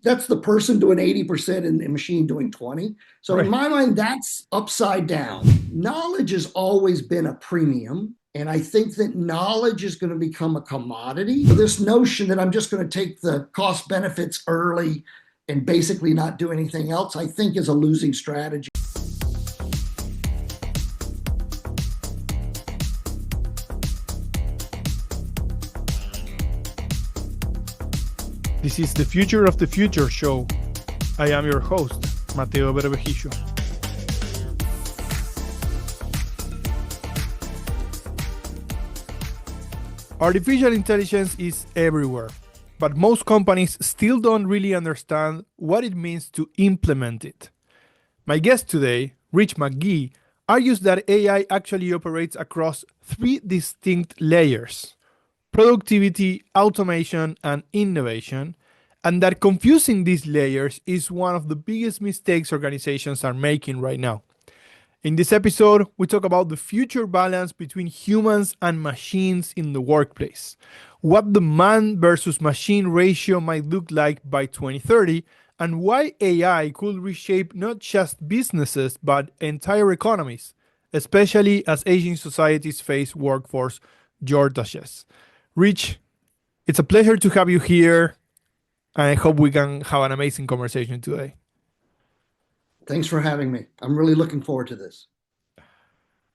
That's the person doing 80% and the machine doing 20. So in Right. my mind, that's upside down. Knowledge has always been a premium. And I think that knowledge is going to become a commodity. So this notion that I'm just going to take the cost benefits early and basically not do anything else, I think is a losing strategy. This is the Future of the Future show. I am your host, Mateo Berbejicho. Artificial intelligence is everywhere, but most companies still don't really understand what it means to implement it. My guest today, Rich McGhee, argues that AI actually operates across three distinct layers: productivity, automation, and innovation, and that confusing these layers is one of the biggest mistakes organizations are making right now. In this episode, we talk about the future balance between humans and machines in the workplace, what the man versus machine ratio might look like by 2030, and why AI could reshape not just businesses but entire economies, especially as aging societies face workforce shortages. Rich, it's a pleasure to have you here, and I hope we can have an amazing conversation today. Thanks for having me. I'm really looking forward to this.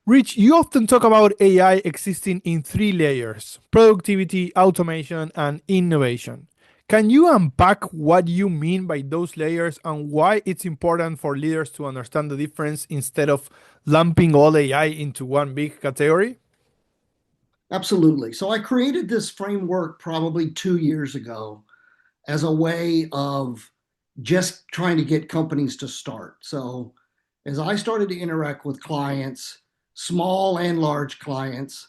Rich, you often talk about AI existing in three layers: productivity, automation, and innovation. Can you unpack what you mean by those layers and why it's important for leaders to understand the difference instead of lumping all AI into one big category? Absolutely. So I created this framework probably 2 years ago as a way of just trying to get companies to start. So as I started to interact with clients, small and large clients,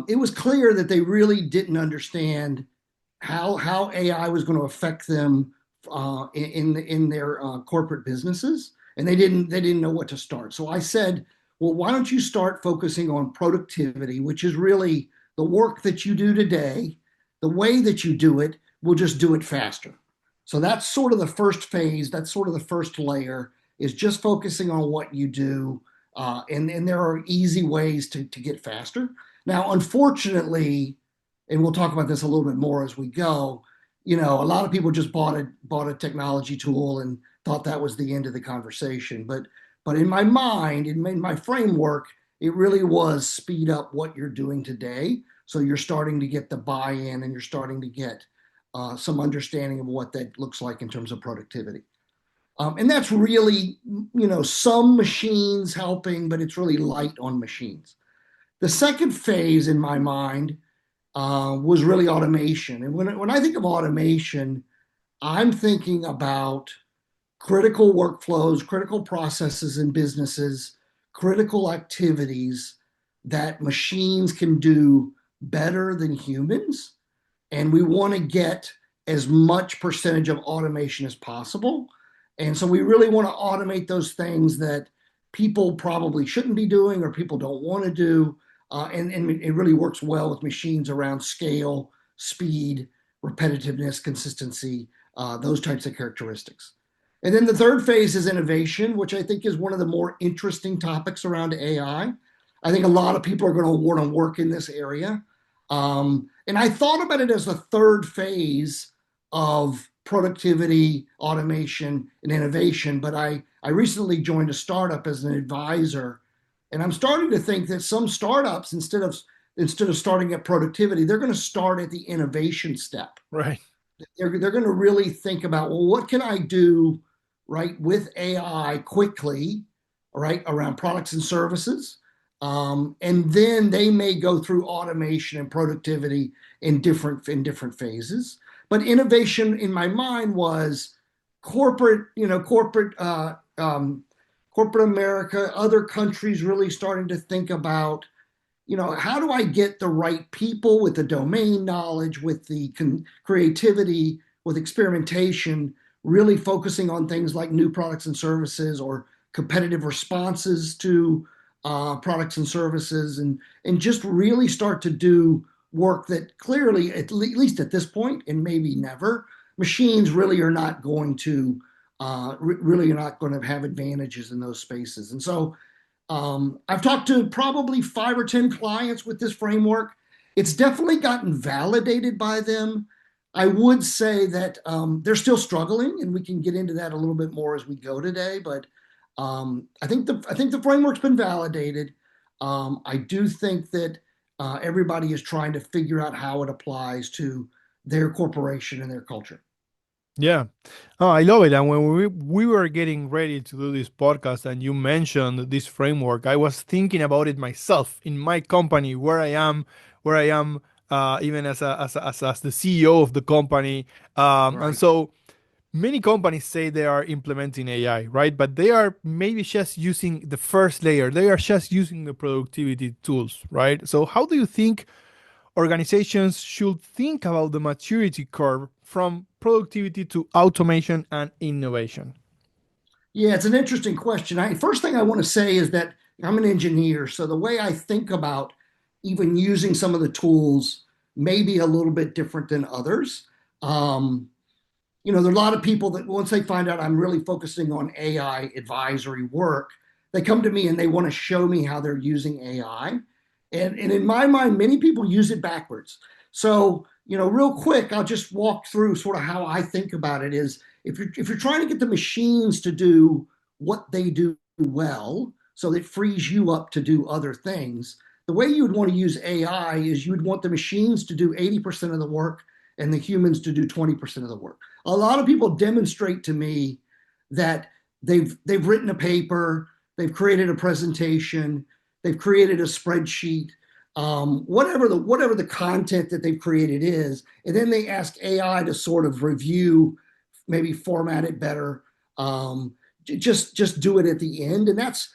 it was clear that they really didn't understand how AI was going to affect them in their corporate businesses, and they didn't know what to start. So I said, well, why don't you start focusing on productivity, which is really the work that you do today, the way that you do it, we'll just do it faster. So that's sort of the first phase. That's sort of the first layer is just focusing on what you do, and there are easy ways to get faster. Now, unfortunately, and we'll talk about this a little bit more as we go. A lot of people just bought a technology tool and thought that was the end of the conversation. But in my mind, in my framework, it really was speed up what you're doing today. So you're starting to get the buy-in and you're starting to get some understanding of what that looks like in terms of productivity. And that's really, some machines helping, but it's really light on machines. The second phase in my mind was really automation. And when I think of automation, I'm thinking about critical workflows, critical processes in businesses, critical activities that machines can do better than humans. And we want to get as much percentage of automation as possible. And so we really want to automate those things that people probably shouldn't be doing or people don't want to do. And it really works well with machines around scale, speed, repetitiveness, consistency, those types of characteristics. And then the third phase is innovation, which I think is one of the more interesting topics around AI. I think a lot of people are going to want to work in this area. And I thought about it as a third phase of productivity, automation, and innovation. But I recently joined a startup as an advisor, and I'm starting to think that some startups, instead of starting at productivity, they're going to start at the innovation step. Right. They're going to really think about, well, what can I do right with AI quickly, right, around products and services, and then they may go through automation and productivity in different phases. But innovation in my mind was corporate, corporate America, other countries really starting to think about, how do I get the right people with the domain knowledge, with the creativity, with experimentation, really focusing on things like new products and services or competitive responses to products and services, and just really start to do work that clearly, at least at this point, and maybe never, machines really are not going to really are not going to have advantages in those spaces. And so I've talked to probably 5 or 10 clients with this framework. It's definitely gotten validated by them. I would say that they're still struggling, and we can get into that a little bit more as we go today. But I think the framework's been validated. I do think that everybody is trying to figure out how it applies to their corporation and their culture. Yeah. Oh, I love it. And when we were getting ready to do this podcast and you mentioned this framework, I was thinking about it myself in my company where I am even as the CEO of the company. And Right. so many companies say they are implementing AI, right? But they are maybe just using the first layer. They are just using the productivity tools, right? So how do you think organizations should think about the maturity curve from productivity to automation and innovation? Yeah, it's an interesting question. First thing I want to say is that I'm an engineer, so the way I think about even using some of the tools may be a little bit different than others. Um, there are a lot of people that once they find out I'm really focusing on AI advisory work, they come to me and they want to show me how they're using AI. And in my mind, many people use it backwards. So, real quick, I'll just walk through sort of how I think about it is if you're trying to get the machines to do what they do well, so that frees you up to do other things, the way you would want to use AI is you would want the machines to do 80% of the work and the humans to do 20% of the work. A lot of people demonstrate to me that they've written a paper, they've created a presentation, they've created a spreadsheet, whatever the content that they've created is, and then they ask AI to sort of review, maybe format it better, just do it at the end, and that's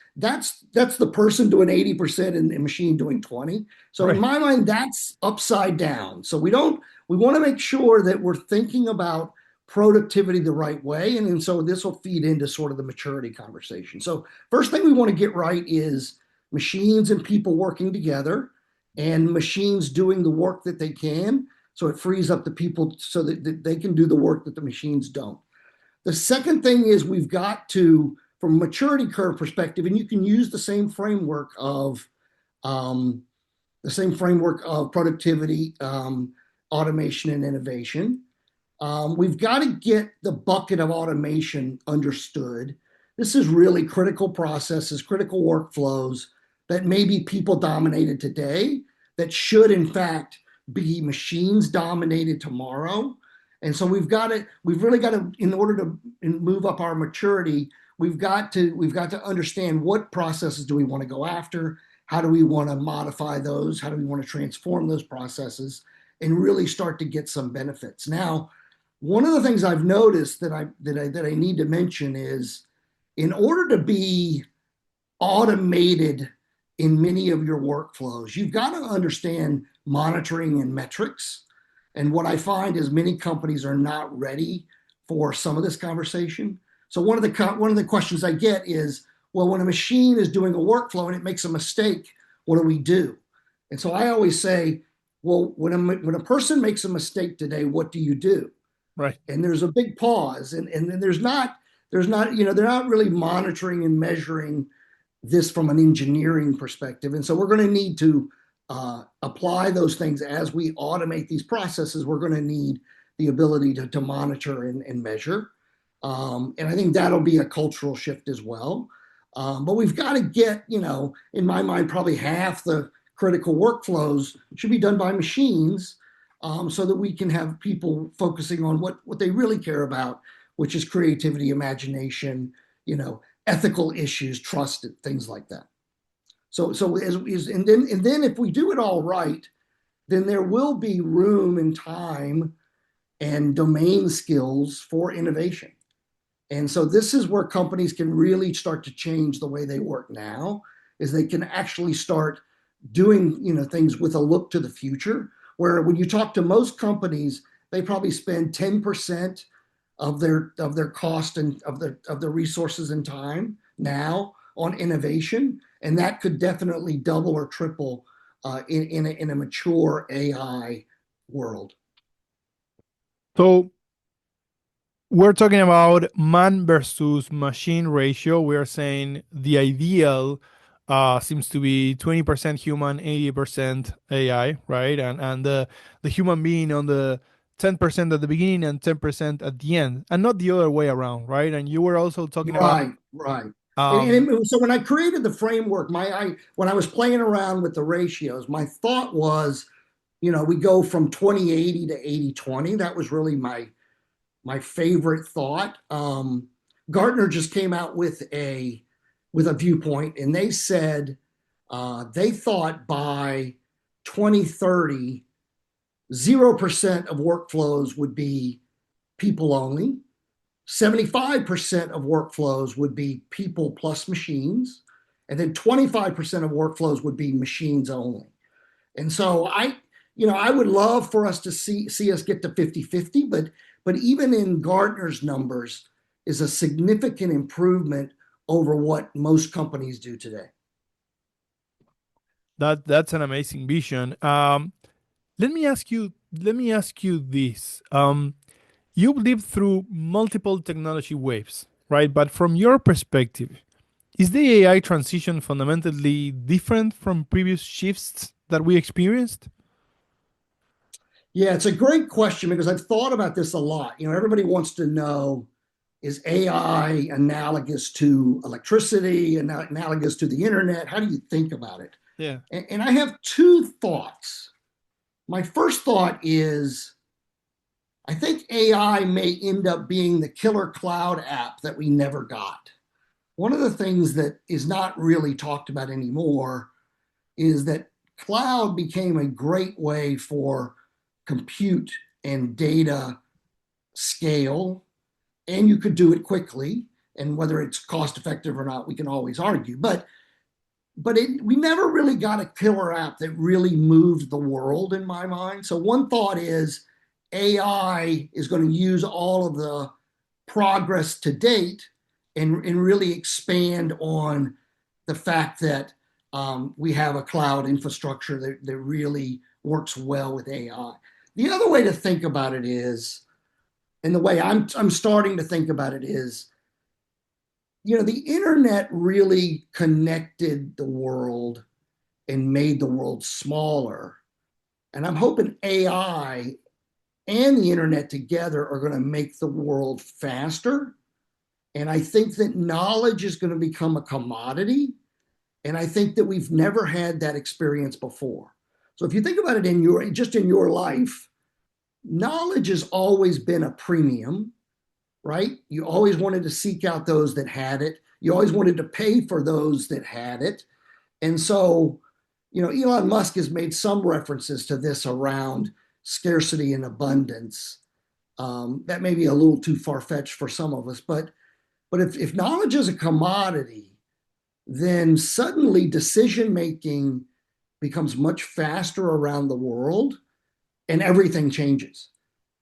the person doing 80% and the machine doing 20. So in Right. my mind, that's upside down. So we want to make sure that we're thinking about productivity the right way. And so this will feed into sort of the maturity conversation. So, first thing we want to get right is machines and people working together and machines doing the work that they can. So it frees up the people so that they can do the work that the machines don't. The second thing is we've got to, from a maturity curve perspective, and you can use um, the same framework of productivity, automation, and innovation. We've got to get the bucket of automation understood. This is really critical processes, critical workflows that may be people dominated today, that should, in fact, be machines dominated tomorrow. And so we've really got to, in order to move up our maturity, we've got to understand what processes do we want to go after, how do we want to modify those, how do we want to transform those processes, and really start to get some benefits. Now, one of the things I've noticed that I need to mention is in order to be automated in many of your workflows, you've got to understand monitoring and metrics. And what I find is many companies are not ready for some of this conversation. So one of the questions I get is, well, when a machine is doing a workflow and it makes a mistake, what do we do? And so I always say, well, when a person makes a mistake today, what do you do? Right. And there's a big pause, and then there's not they're not really monitoring and measuring this from an engineering perspective. And so we're going to need to apply those things as we automate these processes. We're going to need the ability to monitor and measure, and I think that'll be a cultural shift as well. But we've got to get, in my mind, probably half the critical workflows should be done by machines, so that we can have people focusing on what they really care about, which is creativity, imagination, ethical issues, trust, things like that. So and then if we do it all right, then there will be room and time and domain skills for innovation. And so this is where companies can really start to change the way they work now, is they can actually start doing, things with a look to the future, where when you talk to most companies, they probably spend 10% of their cost and of their resources and time now on innovation, and that could definitely double or triple in a mature AI world. So We're talking about man versus machine ratio. We are saying the ideal seems to be 20% human, 80% AI, right? And the human being on the 10% at the beginning and 10% at the end, and not the other way around, right? And you were also talking about Right, right. um, So when I created the framework, when I was playing around with the ratios, my thought was, we go from 20/80 to 80/20. That was really my favorite thought. Gartner just came out with a viewpoint, and they said they thought by 2030, 0% of workflows would be people only. 75% of workflows would be people plus machines, and then 25% of workflows would be machines only. And so I would love for us to see us get to 50/50, but even in Gartner's numbers is a significant improvement over what most companies do today. that's an amazing vision. Let me ask you this. You've lived through multiple technology waves, right? But from your perspective, is the AI transition fundamentally different from previous shifts that we experienced? Yeah, it's a great question because I've thought about this a lot. Everybody wants to know, is AI analogous to electricity and analogous to the internet? How do you think about it? Yeah. And I have two thoughts. My first thought is I think AI may end up being the killer cloud app that we never got. One of the things that is not really talked about anymore is that cloud became a great way for compute and data scale, and you could do it quickly. And whether it's cost effective or not, we can always argue. But we never really got a killer app that really moved the world in my mind. So one thought is AI is going to use all of the progress to date and really expand on the fact that we have a cloud infrastructure that really works well with AI. The other way to think about it is, and the way I'm starting to think about it is, the internet really connected the world and made the world smaller. And I'm hoping AI and the internet together are going to make the world faster. And I think that knowledge is going to become a commodity. And I think that we've never had that experience before. So if you think about it in your life, knowledge has always been a premium, right? You always wanted to seek out those that had it. You always wanted to pay for those that had it. And so, Elon Musk has made some references to this around scarcity and abundance. That may be a little too far fetched for some of us, but if knowledge is a commodity, then suddenly decision making becomes much faster around the world and everything changes.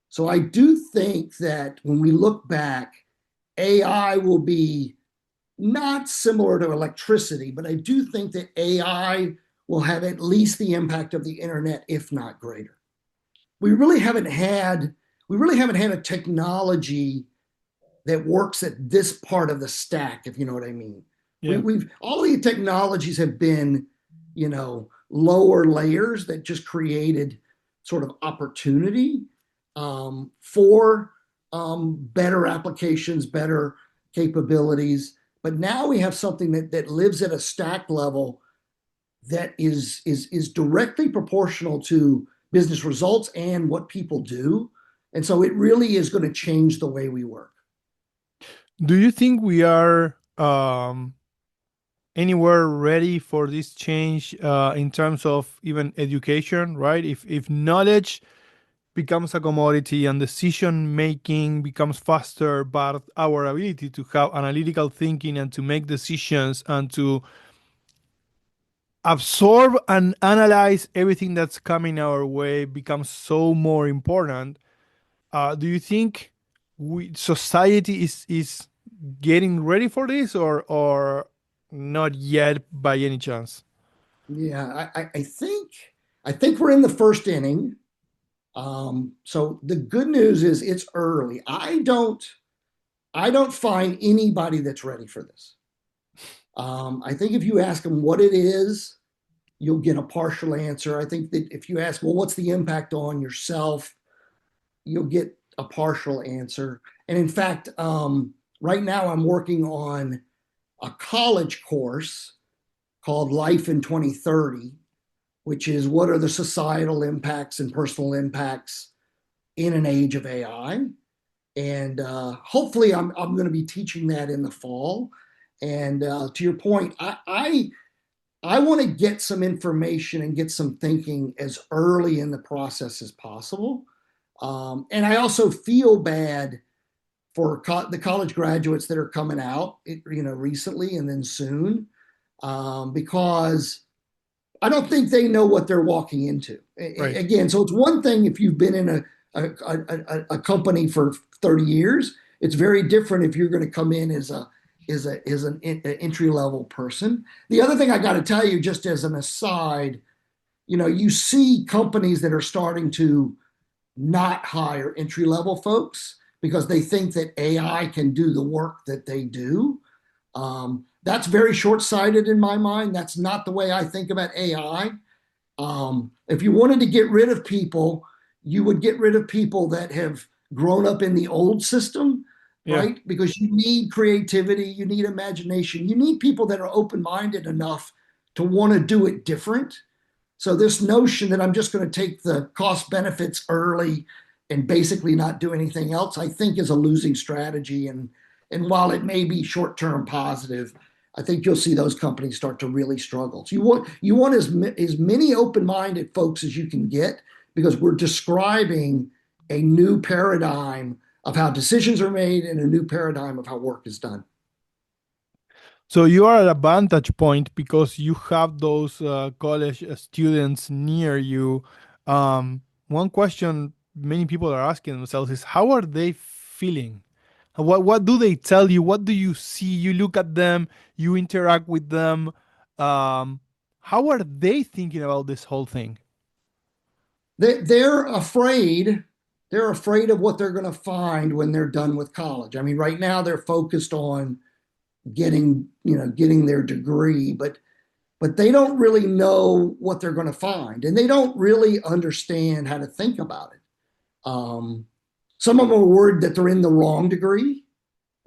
So I do think that when we look back, AI will be not similar to electricity, but I do think that AI will have at least the impact of the internet, if not greater. We really haven't had we really haven't had a technology that works at this part of the stack, if you know what I mean. Yeah. We've all the technologies have been, lower layers that just created sort of opportunity for better applications, better capabilities. But now we have something that lives at a stack level that is directly proportional to business results and what people do. And so it really is going to change the way we work. Do you think we are anywhere ready for this change in terms of even education, right? If knowledge becomes a commodity and decision making becomes faster, but our ability to have analytical thinking and to make decisions and to absorb and analyze everything that's coming our way becomes so more important. Do you think society is getting ready for this, or not yet by any chance? Yeah, I think we're in the first inning. So the good news is it's early. I don't find anybody that's ready for this. I think if you ask them what it is, you'll get a partial answer. I think that if you ask, well, what's the impact on yourself, you'll get a partial answer. And in fact, right now I'm working on a college course called Life in 2030, which is what are the societal impacts and personal impacts in an age of AI. And hopefully, I'm going to be teaching that in the fall. And to your point, I want to get some information and get some thinking as early in the process as possible. And I also feel bad for the college graduates that are coming out, recently and then soon, because I don't think they know what they're walking into. Right. Again, so it's one thing if you've been in a company for 30 years. It's very different if you're going to come in as an entry level person. The other thing I got to tell you, just as an aside, you see companies that are starting to not hire entry level folks because they think that AI can do the work that they do. That's very short sighted in my mind. That's not the way I think about AI. If you wanted to get rid of people, you would get rid of people that have grown up in the old system, Yeah. right? Because you need creativity, you need imagination, you need people that are open minded enough to want to do it different. So, this notion that I'm just going to take the cost benefits early and basically not do anything else, I think is a losing strategy. And while it may be short term positive, I think you'll see those companies start to really struggle. So you want as many open-minded folks as you can get because we're describing a new paradigm of how decisions are made and a new paradigm of how work is done. So you are at a vantage point because you have those college students near you. One question many people are asking themselves is how are they feeling? What do they tell you? What do you see? You look at them, you interact with them. Um, how are they thinking about this whole thing? They're afraid. They're afraid of what they're going to find when they're done with college. I mean, right now they're focused on getting their degree, but they don't really know what they're going to find, and they don't really understand how to think about it. Um, some of them are worried that they're in the wrong degree,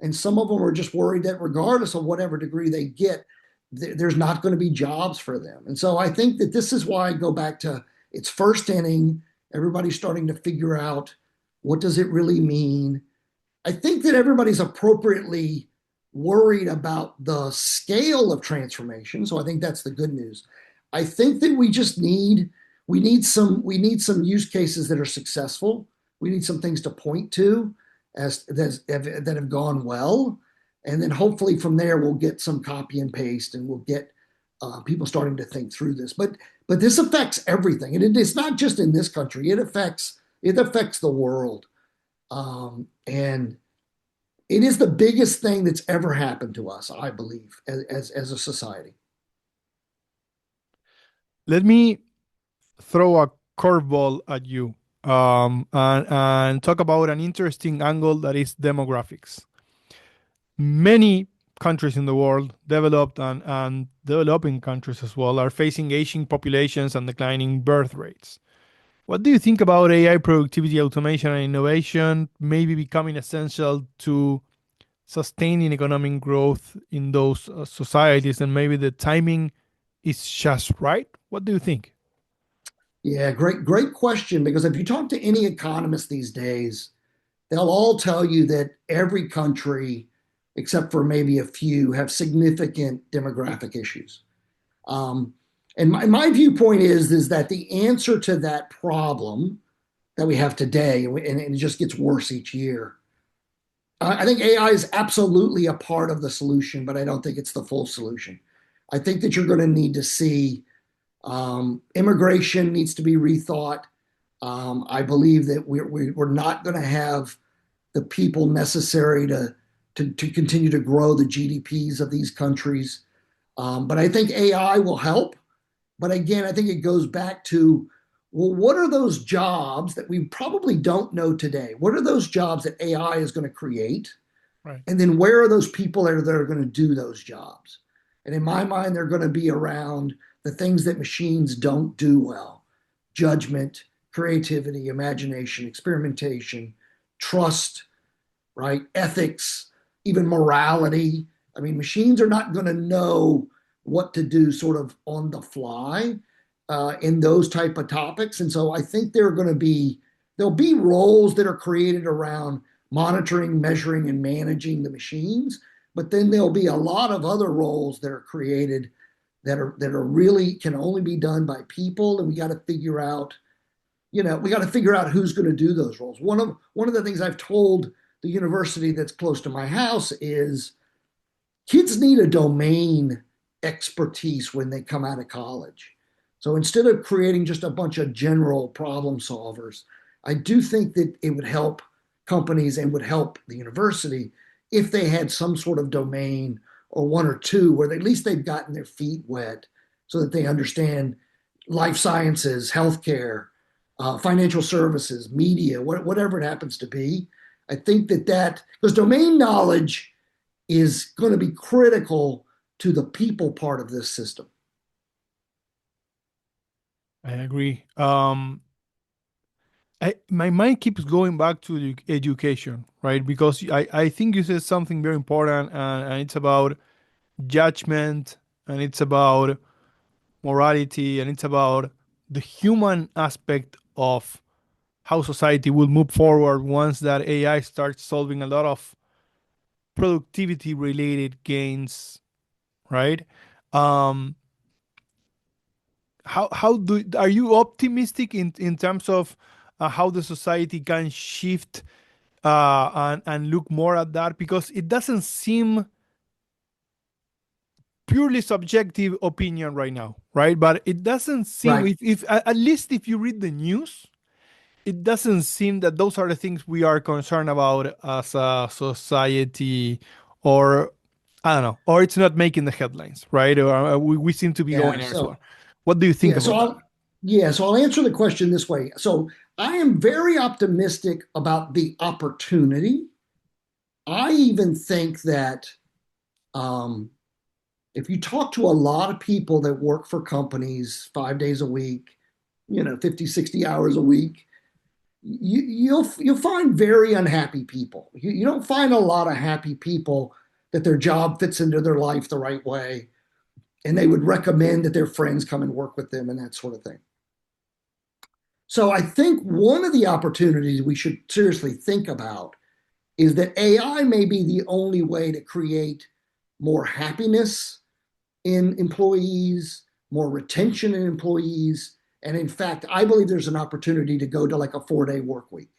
and some of them are just worried that regardless of whatever degree they get, there's not going to be jobs for them. And so I think that this is why I go back to its first inning. Everybody's starting to figure out what does it really mean. I think that everybody's appropriately worried about the scale of transformation. So I think that's the good news. I think that we need some use cases that are successful. We need some things to point to that have gone well, and then hopefully from there we'll get some copy and paste, and we'll get people starting to think through this. But this affects everything, and it's not just in this country. It affects the world, and it is the biggest thing that's ever happened to us, I believe, as a society. Let me throw a curveball at you and talk about an interesting angle that is demographics. Many countries in the world, developed and developing countries as well, are facing aging populations and declining birth rates. What do you think about AI productivity, automation, and innovation maybe becoming essential to sustaining economic growth in those societies? And maybe the timing is just right? What do you think? Yeah, great question. Because if you talk to any economist these days, they'll all tell you that every country, except for maybe a few, have significant demographic issues. Um, and my viewpoint is that the answer to that problem that we have today, and it just gets worse each year. I think AI is absolutely a part of the solution, but I don't think it's the full solution. I think that you're going to need to see immigration needs to be rethought. I believe that we're not going to have the people necessary to continue to grow the GDPs of these countries. But I think AI will help. But again, I think it goes back to well, what are those jobs that we probably don't know today? What are those jobs that AI is going to create? Right. And then where are those people that are going to do those jobs? And in my mind, they're going to be around the things that machines don't do well: judgment, creativity, imagination, experimentation, trust, right? Ethics, even morality. I mean, machines are not going to know what to do sort of on the fly in those type of topics. And so I think there'll be roles that are created around monitoring, measuring, and managing the machines. But then there'll be a lot of other roles that are created that are really can only be done by people, and we got to figure out who's going to do those roles. One of the things I've told the university that's close to my house is kids need a domain expertise when they come out of college. So instead of creating just a bunch of general problem solvers, I do think that it would help companies and would help the university if they had some sort of domain or one or two where at least they've gotten their feet wet so that they understand life sciences, healthcare, financial services, media, whatever it happens to be. I think that because domain knowledge is going to be critical to the people part of this system. I agree. My mind keeps going back to education, right? Because I think you said something very important, and it's about judgment, and it's about morality, and it's about the human aspect of how society will move forward once that AI starts solving a lot of productivity related gains, right? Um, how do are you optimistic in terms of how the society can shift and look more at that, because it doesn't seem purely subjective opinion right now, right? But it doesn't seem, Right. if at least if you read the news, it doesn't seem that those are the things we are concerned about as a society, or I don't know, or it's not making the headlines, right? Or we seem to be Yeah. going So elsewhere. What do you think yeah. So about that? I'll answer the question this way. So I am very optimistic about the opportunity. I even think that um, if you talk to a lot of people that work for companies 5 days a week, 50, 60 hours a week, you'll find very unhappy people. You don't find a lot of happy people that their job fits into their life the right way, and they would recommend that their friends come and work with them and that sort of thing. So I think one of the opportunities we should seriously think about is that AI may be the only way to create more happiness in employees, more retention in employees. And in fact, I believe there's an opportunity to go to like a 4-day work week.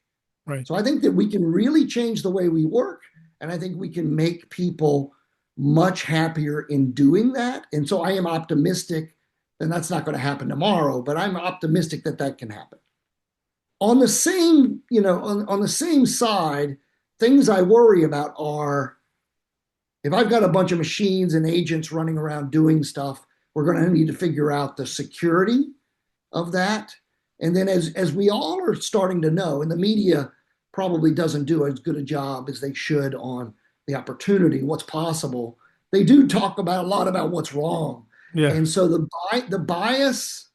Right. So I think that we can really change the way we work. And I think we can make people much happier in doing that. And so I am optimistic, and that's not going to happen tomorrow, but I'm optimistic that that can happen. On the same, on the same side, things I worry about are if I've got a bunch of machines and agents running around doing stuff, we're going to need to figure out the security of that. And then as we all are starting to know, and the media probably doesn't do as good a job as they should on the opportunity, what's possible, they do talk about a lot about what's wrong. Yeah. And so the bias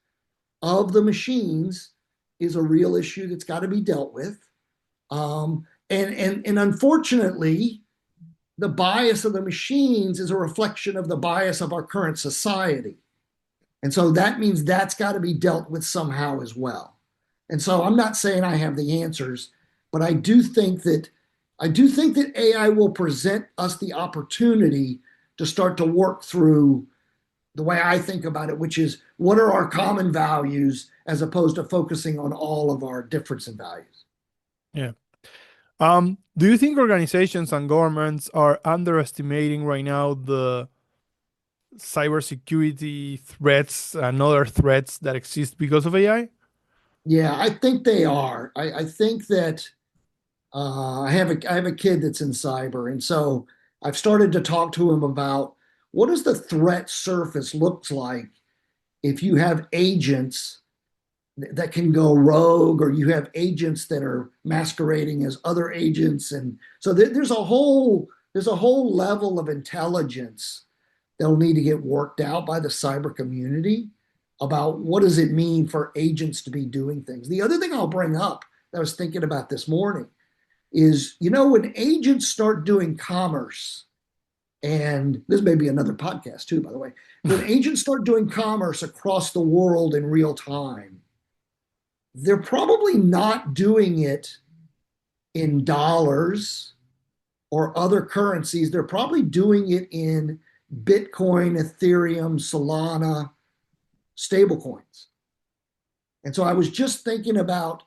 of the machines is a real issue that's got to be dealt with. And unfortunately, the bias of the machines is a reflection of the bias of our current society. And so that means that's got to be dealt with somehow as well. And so I'm not saying I have the answers, but I do think that AI will present us the opportunity to start to work through the way I think about it, which is what are our common values as opposed to focusing on all of our difference in values. Yeah. Do you think organizations and governments are underestimating right now the cybersecurity threats and other threats that exist because of AI? Yeah, I think they are. I think that I have a kid that's in cyber, and so I've started to talk to him about what does the threat surface looks like if you have agents that can go rogue, or you have agents that are masquerading as other agents, and so there's a whole level of intelligence that'll need to get worked out by the cyber community about what does it mean for agents to be doing things. The other thing I'll bring up that I was thinking about this morning is, when agents start doing commerce, and this may be another podcast too, by the way, when agents start doing commerce across the world in real time, they're probably not doing it in dollars or other currencies. They're probably doing it in Bitcoin, Ethereum, Solana, stablecoins. And so I was just thinking about,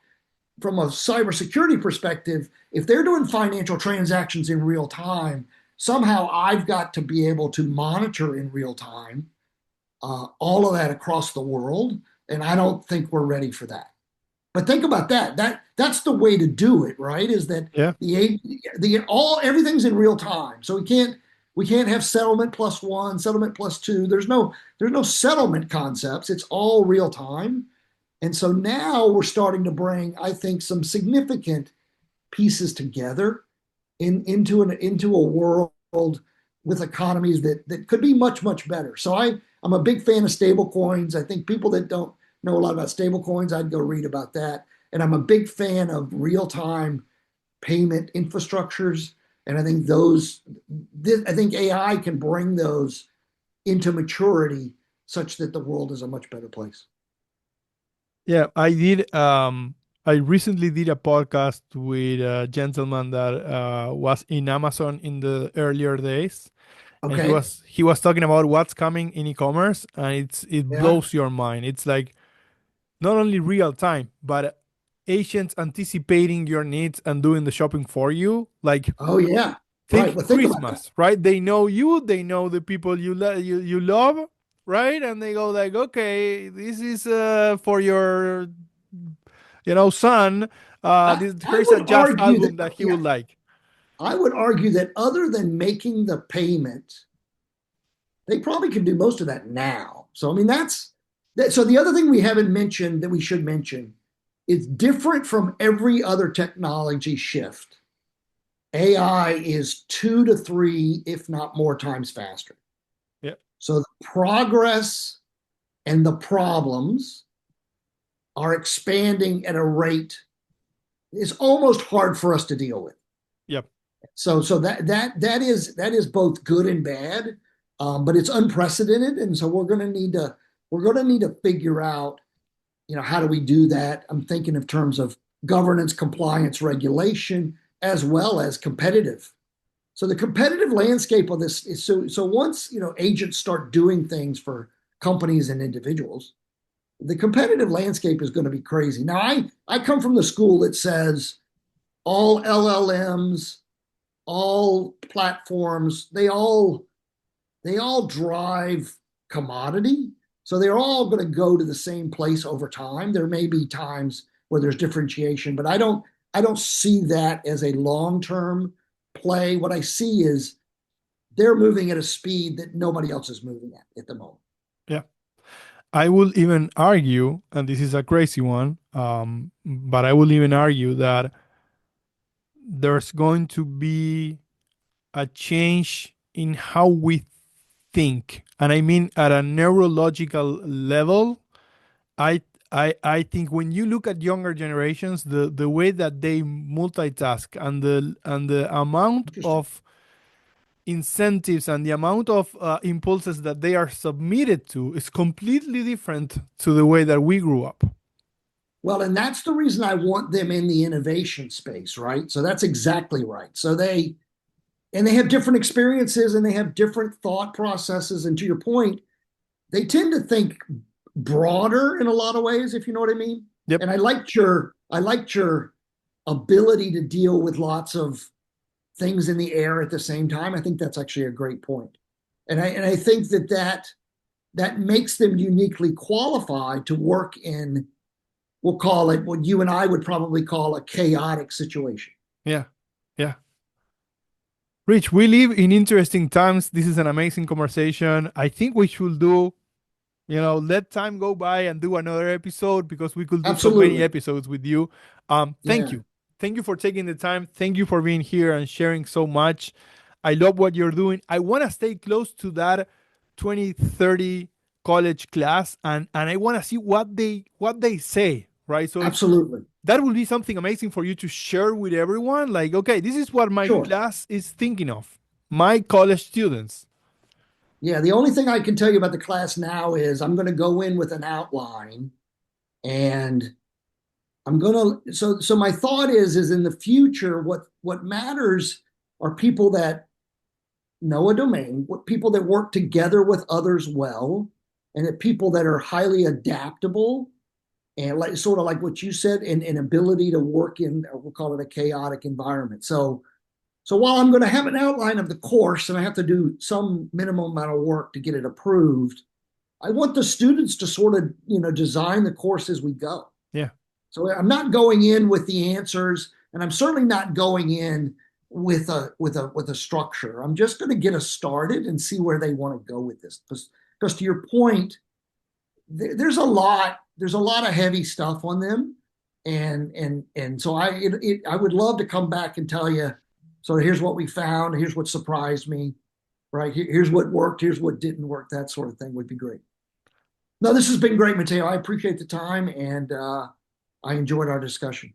from a cybersecurity perspective, if they're doing financial transactions in real time, somehow I've got to be able to monitor in real time all of that across the world. And I don't think we're ready for that. But think about that. That's the way to do it, right? Is that Yeah. everything's in real time. So we can't have settlement plus one, settlement plus two. There's no settlement concepts. It's all real time. And so now we're starting to bring, I think, some significant pieces together into a world with economies that could be much, much better. So I'm a big fan of stable coins. I think people that don't know a lot about stable coins, I'd go read about that. And I'm a big fan of real-time payment infrastructures. And I think I think AI can bring those into maturity such that the world is a much better place. Yeah, I recently did a podcast with a gentleman that was in Amazon in the earlier days, and he Okay. was he was talking about what's coming in e-commerce, and it Yeah. blows your mind. It's like not only real time, but agents anticipating your needs and doing the shopping for you. Like Oh, yeah. Right. think Well, think about that. Christmas, right? They know you, they know the people you love, right? And they go like, okay, this is for your son. I Here's a would jazz argue that, album that he yeah, would like. I would argue that other than making the payment, they probably can do most of that now. So, I mean, that's that. So, the other thing we haven't mentioned that we should mention is different from every other technology shift. AI is 2 to 3, if not more times faster. Yeah, So, the progress and the problems are expanding at a rate it's almost hard for us to deal with. yep, So that is both good and bad, but it's unprecedented, and so we're going to need to figure out, how do we do that? I'm thinking of terms of governance, compliance, regulation, as well as competitive. So the competitive landscape of this is so once agents start doing things for companies and individuals, the competitive landscape is going to be crazy. Now I come from the school that says all LLMs, all platforms, they all drive commodity. So they're all going to go to the same place over time. There may be times where there's differentiation, but I don't see that as a long-term play. What I see is they're moving at a speed that nobody else is moving at the moment. yeah. I will even argue, and this is a crazy one, but I will even argue that there's going to be a change in how we think, and I mean at a neurological level. I think when you look at younger generations, the way that they multitask and the amount Interesting. of incentives and the amount of impulses that they are submitted to is completely different to the way that we grew up. Well, and that's the reason I want them in the innovation space, right? So that's exactly right. So they have different experiences and they have different thought processes. And to your point, they tend to think broader in a lot of ways, if you know what I mean. Yep. And I liked your ability to deal with lots of things in the air at the same time. I think that's actually a great point. And I think that makes them uniquely qualified to work in, we'll call it what you and I would probably call a chaotic situation. Yeah. Yeah. Rich, we live in interesting times. This is an amazing conversation. I think we should do Let time go by and do another episode because we could do so many Absolutely. episodes with you. Thank Yeah, you. Thank you for taking the time. Thank you for being here and sharing so much. I love what you're doing. I want to stay close to that 2030 college class, and I want to see what they say, right? So if absolutely. that will be something amazing for you to share with everyone, like, okay, this is what my Sure. class is thinking of, my college students. Yeah, the only thing I can tell you about the class now is I'm going to go in with an outline and I'm going to so my thought is in the future what matters are people that know a domain, what people that work together with others well, and that people that are highly adaptable and like sort of like what you said, and ability to work in, we'll call it a chaotic environment. So while I'm going to have an outline of the course and I have to do some minimum amount of work to get it approved, I want the students to sort of, design the course as we go. Yeah. So I'm not going in with the answers, and I'm certainly not going in with a structure. I'm just going to get us started and see where they want to go with this. Because to your point, there's a lot of heavy stuff on them, and so I would love to come back and tell you. So here's what we found. Here's what surprised me. Right here's what worked. Here's what didn't work. That sort of thing would be great. No, this has been great, Mateo. I appreciate the time, and I enjoyed our discussion.